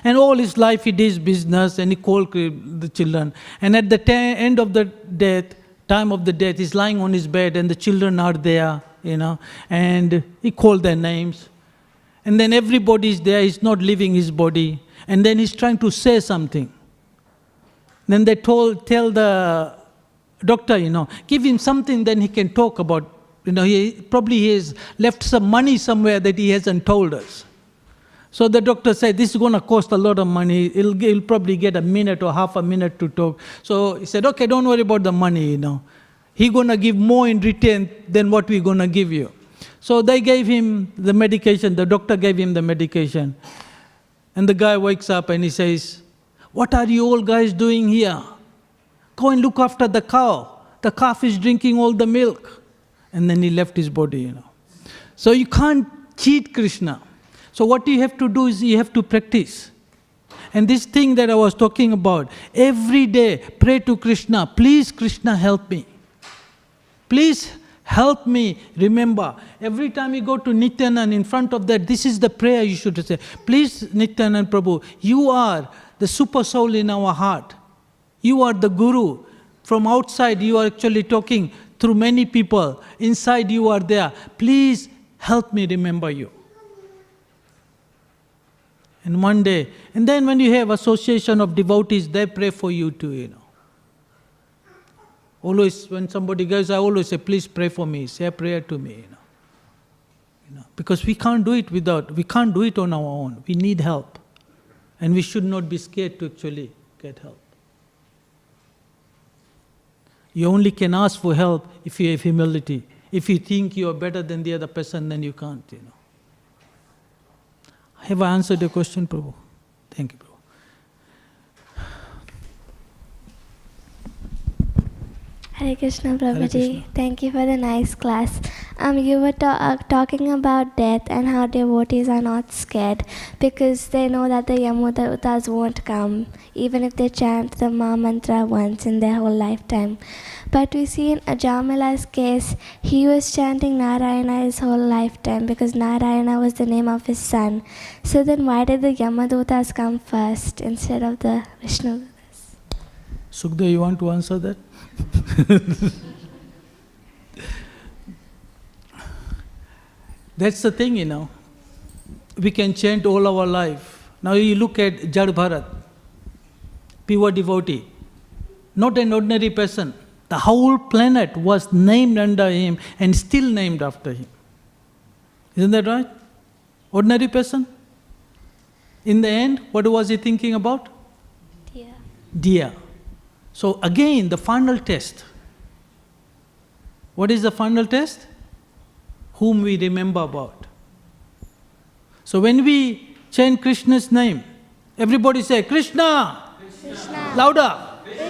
And all his life he did his business and he called the children. And at the end of the time of the death, he's lying on his bed and the children are there, and he called their names. And then everybody is there, he's not leaving his body. And then he's trying to say something. Then they tell the doctor, give him something, then he can talk about, he has left some money somewhere that he hasn't told us. So the doctor said, this is going to cost a lot of money. He'll probably get a minute or half a minute to talk. So he said, okay, don't worry about the money, He's going to give more in return than what we're going to give you. So they gave him the medication. The doctor gave him the medication. And the guy wakes up and he says, what are you all guys doing here? Go and look after the cow. The calf is drinking all the milk. And then he left his body, So you can't cheat Krishna. So what you have to do is you have to practice. And this thing that I was talking about, every day pray to Krishna, please Krishna help me. Please Help me remember. Every time you go to Nityanand, in front of that, this is the prayer you should say. Please, Nityanand Prabhu, you are the super soul in our heart. You are the Guru. From outside, you are actually talking through many people. Inside, you are there. Please help me remember you. And one day, and then when you have association of devotees, they pray for you too, Always, when somebody goes, I always say, please pray for me, say a prayer to me, Because we can't do it we can't do it on our own. We need help. And we should not be scared to actually get help. You only can ask for help if you have humility. If you think you are better than the other person, then you can't, Have I answered your question, Prabhu? Thank you, Prabhu. Hare Krishna, Prabhuji. Krishna. Thank you for the nice class. You were talking about death and how devotees are not scared because they know that the Yamudutas won't come, even if they chant the Maha Mantra once in their whole lifetime. But we see in Ajamila's case, he was chanting Narayana his whole lifetime because Narayana was the name of his son. So then why did the Yamadutas come first instead of the Vishnudutas? Sukdev, you want to answer that? That's the thing, We can chant all our life. Now you look at Jad Bharat, pure devotee, not an ordinary person. The whole planet was named under him and still named after him. Isn't that right? Ordinary person? In the end, what was he thinking about? Dear. So again, the final test. What is the final test? Whom we remember about. So when we chant Krishna's name, everybody say, Krishna! Krishna. Louder!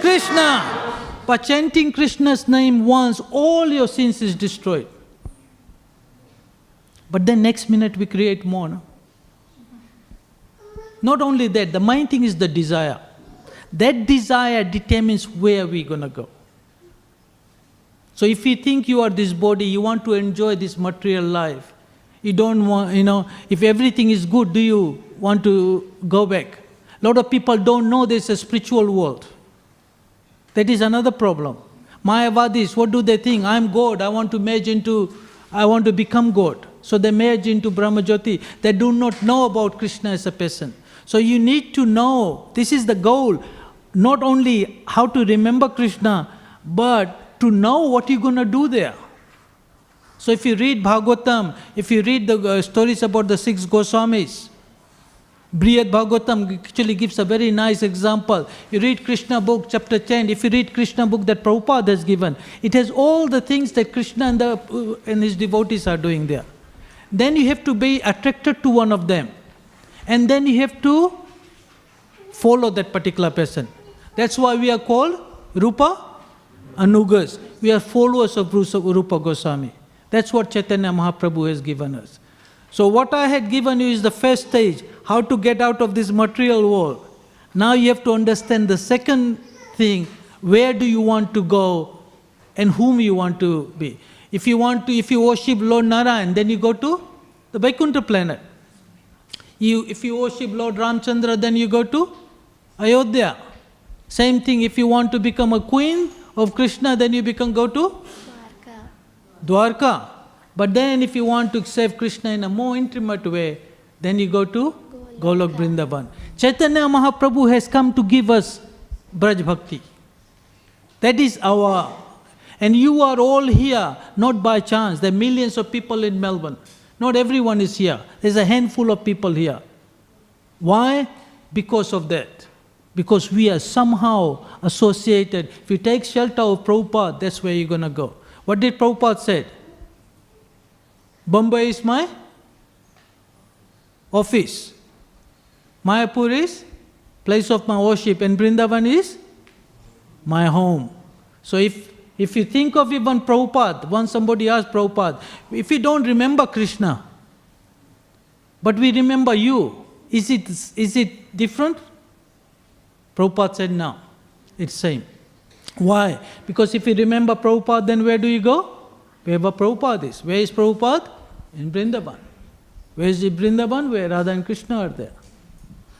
Krishna! By chanting Krishna's name once, all your sins is destroyed. But then next minute we create more. No? Not only that, the main thing is the desire. That desire determines where we're going to go. So if you think you are this body, you want to enjoy this material life, you don't want, if everything is good, do you want to go back? A lot of people don't know there's a spiritual world. That is another problem. Mayavadis, what do they think? I'm God, I want to become God. So they merge into Brahmajyoti. They do not know about Krishna as a person. So you need to know, this is the goal, not only how to remember Krishna, but to know what you're going to do there. So if you read Bhagavatam, if you read the stories about the 6 Goswamis, Śrīmad Bhāgavatam actually gives a very nice example. You read Krishna book, chapter 10, if you read Krishna book that Prabhupada has given, it has all the things that Krishna and his devotees are doing there. Then you have to be attracted to one of them. And then you have to follow that particular person. That's why we are called Rupa Anugas. We are followers of Rupa Goswami. That's what Chaitanya Mahaprabhu has given us. So what I had given you is the first stage, how to get out of this material world. Now you have to understand the second thing, where do you want to go and whom you want to be. If you worship Lord Narayan, then you go to the Vaikuntha planet. If you worship Lord Ramchandra, then you go to Ayodhya. Same thing, if you want to become a queen of Krishna, then you go to Dwarka. But then if you want to serve Krishna in a more intimate way, then you go to Golok Vrindavan. Chaitanya Mahaprabhu has come to give us Braj Bhakti. That is and you are all here, not by chance. There are millions of people in Melbourne. Not everyone is here. There's a handful of people here. Why? Because of that. Because we are somehow associated. If you take shelter of Prabhupada, that's where you're going to go. What did Prabhupada say? Bombay is my office. Mayapur is place of my worship, and Vrindavan is my home. So if you think of even Prabhupada, once somebody asked Prabhupada, if we don't remember Krishna, but we remember you, is it different? Prabhupada said no, it's same. Why? Because if you remember Prabhupada, then where do you go? Wherever Prabhupada is. Where is Prabhupada? In Vrindavan. Where is Vrindavan? Where Radha and Krishna are there.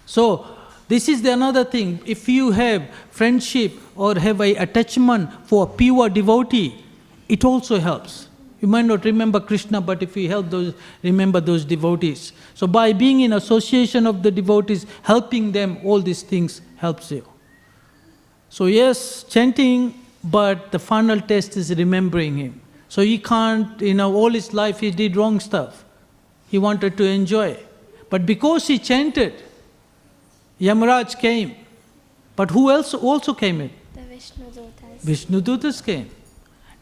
So, this is another thing. If you have friendship or have an attachment for a pure devotee, it also helps. You might not remember Krishna, but if you remember those devotees. So by being in association of the devotees, helping them, all these things helps you. So yes, chanting, but the final test is remembering him. So he can't, all his life he did wrong stuff. He wanted to enjoy. But because he chanted, Yamaraj came. But who else also came in? The Vishnu Dutas. Vishnu Dutas came.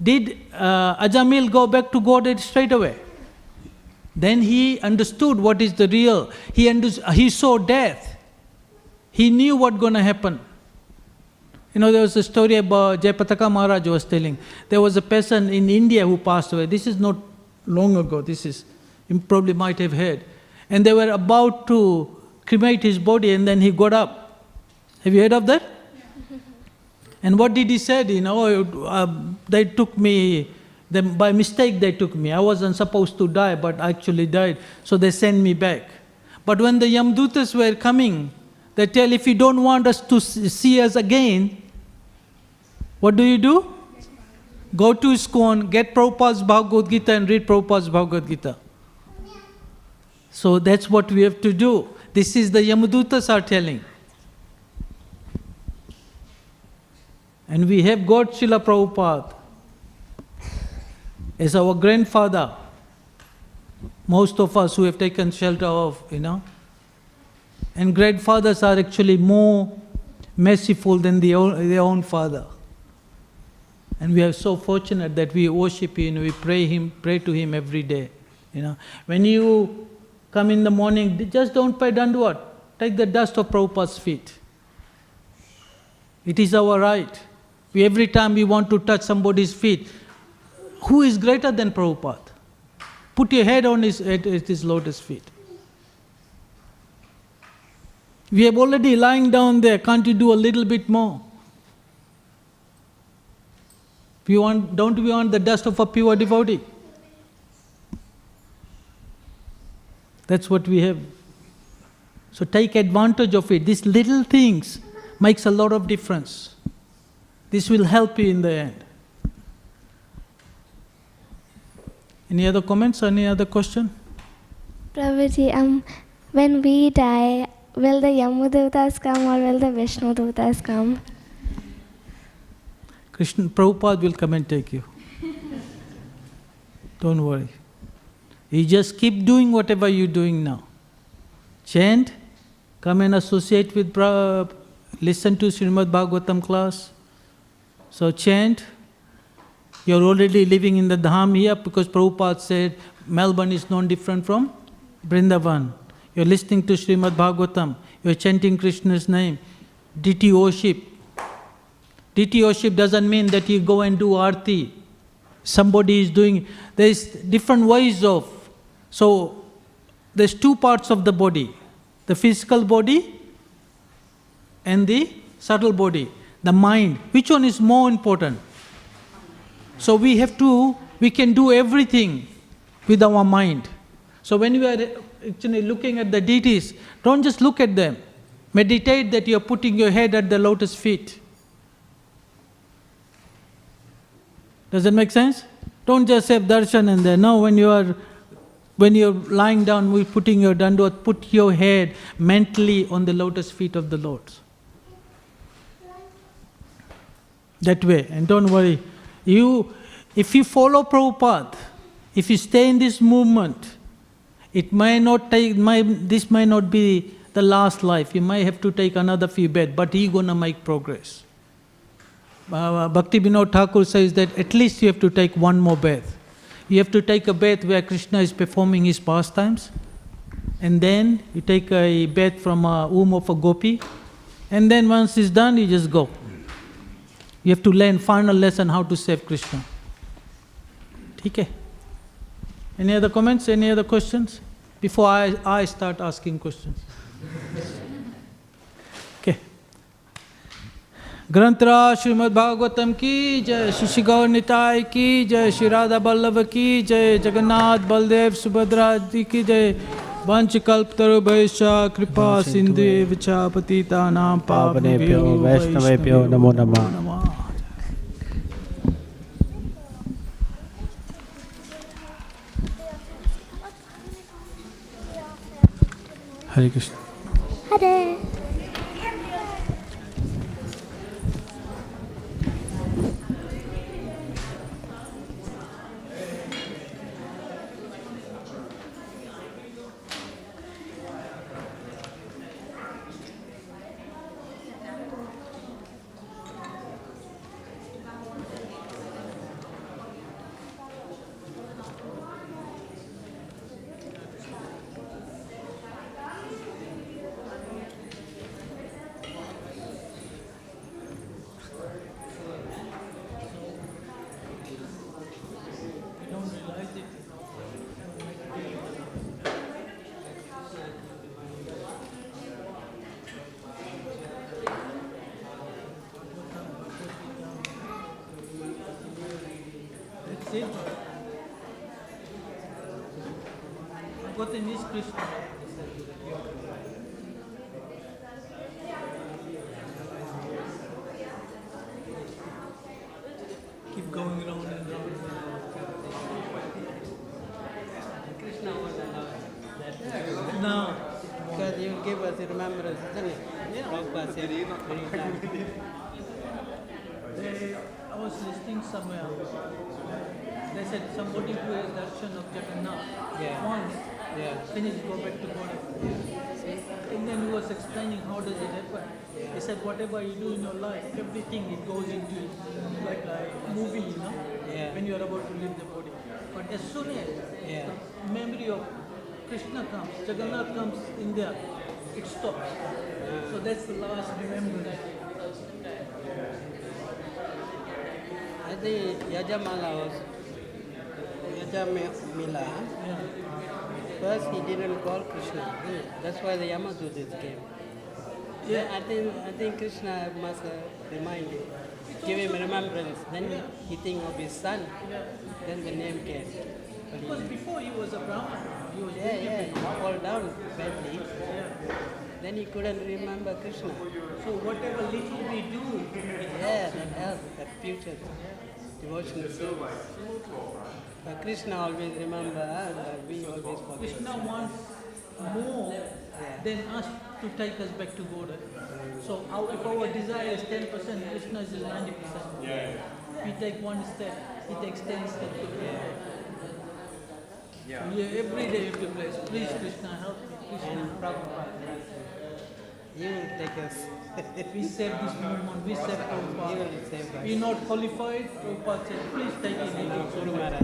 Did Ajamil go back to Godhead straight away? Then he understood what is the real. He saw death. He knew what's going to happen. There was a story about Jayapataka Maharaj was telling. There was a person in India who passed away. This is not long ago. You probably might have heard. And they were about to cremate his body and then he got up. Have you heard of that? And what did he say? They took me, by mistake they took me. I wasn't supposed to die, but I actually died. So they sent me back. But when the Yamdutas were coming, they tell, if you don't want us to see us again, what do? Go to ISKCON, get Prabhupada's Bhagavad Gita and read Prabhupada's Bhagavad Gita. So that's what we have to do. This is the Yamadutas are telling. And we have got Srila Prabhupada as our grandfather. Most of us who have taken shelter of, And grandfathers are actually more merciful than their own father. And we are so fortunate that we worship him, we pray to him every day. When you come in the morning, just don't pay dandavad. Take the dust of Prabhupada's feet. It is our right. Every time we want to touch somebody's feet, who is greater than Prabhupada? Put your head on his lotus feet. We are already lying down there. Can't you do a little bit more? Don't we want the dust of a pure devotee? That's what we have. So take advantage of it. These little things makes a lot of difference. This will help you in the end. Any other comments? Any other question? Prabhuji, when we die, will the Yamudutas come or will the Vishnu Dutas come? Krishna, Prabhupada will come and take you. Don't worry. You just keep doing whatever you're doing now. Chant, come and associate with Prabhupada, listen to Śrīmad Bhāgavatam class. So chant. You're already living in the Dham here because Prabhupada said Melbourne is no different from Vrindavan. You're listening to Śrīmad Bhāgavatam. You're chanting Krishna's name. Deity worship. Deity worship doesn't mean that you go and do arti. Somebody is doing... There's different ways of... So, there's two parts of the body. The physical body and the subtle body. The mind. Which one is more important? So we can do everything with our mind. So when you are actually looking at the deities, don't just look at them. Meditate that you are putting your head at the lotus feet. Does that make sense? Don't just have darshan and then, no, when you're lying down, we're putting your dandavad, put your head mentally on the lotus feet of the Lord. That way, and don't worry. If you follow Prabhupada, if you stay in this movement, this might not be the last life. You might have to take another few baths, but you're going to make progress. Bhaktivedanta Thakur says that at least you have to take one more bath. You have to take a bath where Krishna is performing his pastimes, and then you take a bath from a womb of a gopi, and then once it's done, you just go. You have to learn final lesson how to save Krishna. Okay. Any other comments? Any other questions? Before I start asking questions. Okay. ग्रंथराज Shrimad Bhagavatam की जय, श्री गौर निताय की जय, श्री राधा वल्लभ की जय, जगन्नाथ बलदेव सुभद्रा जी की जय। वंश कल्पतरुभ्यश्च कृपा सिन्धुभ्यश्च च पतितानां पावनेभ्यो वैष्णवेभ्यो नमो नमः। हरे Krishna. Hare. Bhagavatam is Krishna. Keep going round and round. Krishna was allowed that. No. Because he will give us a remembrance, isn't it? Yeah. Prabhupada said many times. I was listening somewhere. They said somebody who has darshan of Jagannath once, then he go back to body. And then he was explaining how does it happen. He said whatever you do in your life, everything it goes into like a movie, you know, when you are about to leave the body. But as soon as the memory of Krishna comes, Jagannath comes in there, it stops. So that's the last remembrance. I think Yajamala was Yajamila. First he didn't call Krishna. That's why the Yamadutas came. Yeah, I think Krishna must remind him, give him remembrance. Then he think of his son. Then the name came. Because before he was a Brahman, he was he fall down badly. Then he couldn't remember Krishna. So whatever little we do, that helps, that future devotional service. But Krishna always remember, and we always forget. Krishna wants more than us to take us back to God. So if our desire is 10%, Krishna is 90%. We take one step, he takes 10 steps to go. So every day you have to bless. Please Krishna, help me. Krishna, And Prabhupada, he will take us. we save this movement, we save He Prabhupada. will save us. We're not qualified, Prabhupada said, please take it. Guru Maharaj.